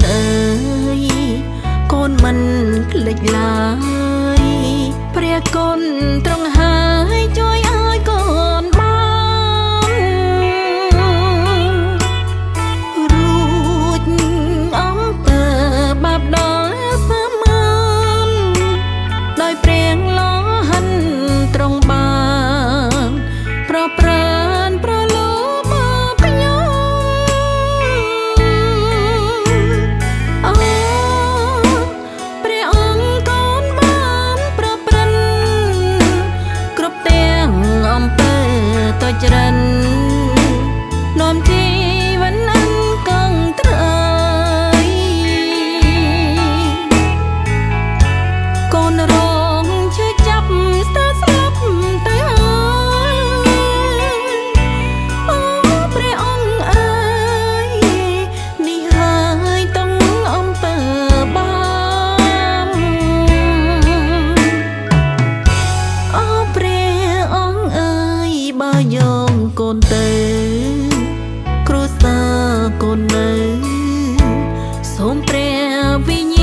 เอ๋ยកូនមិនភ្លេចឡើយព្រះគុណទ្រង់ហើយជួយឲ្យកូនបានរួចអំពើបាបដល់សាមានដោយព្រះលោហិនទ្រង់បានប្រប្រានប្រលោបខ្ញុំអូព្រះអង្គកូនបានប្រព្រឹត្តគ្រប់ទាំងអំពើទុច្ចរិតនាំជីវិតអនកងត្រៃកូនរងឈឺចាប់ស្ទើរស្លាប់ទៅហើយអូព្រះអង្គអើយនេះហើយต้องអំពើបាបអូព្រះអង្គអើយបើយកកូនទៅគ្រួសារកូននៅសូមព្រះវិញ្ញា